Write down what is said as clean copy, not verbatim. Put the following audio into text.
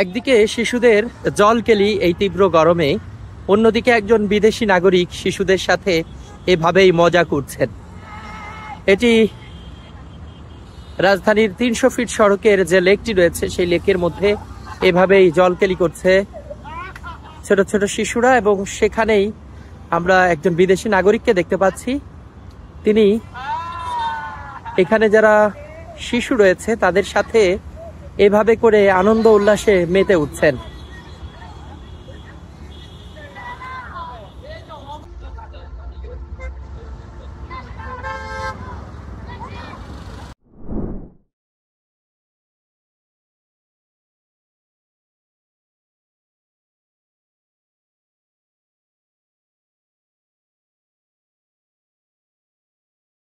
একদিকে শিশুদের জলকেলি এই তীব্র গরমে, অন্যদিকে একজন বিদেশি নাগরিক শিশুদের সাথে এভাবেই মজা করছেন। এটি রাজধানীর ৩০০ ফিট সড়কের যে লেকটি রয়েছে সেই লেকের মধ্যে এভাবেই জলকেলি করছে ছোট ছোট শিশুরা, এবং সেখানেই আমরা একজন বিদেশি নাগরিককে দেখতে পাচ্ছি। তিনি এখানে যারা শিশু রয়েছে তাদের সাথে এভাবে করে আনন্দ উল্লাসে মেতে উঠছেন।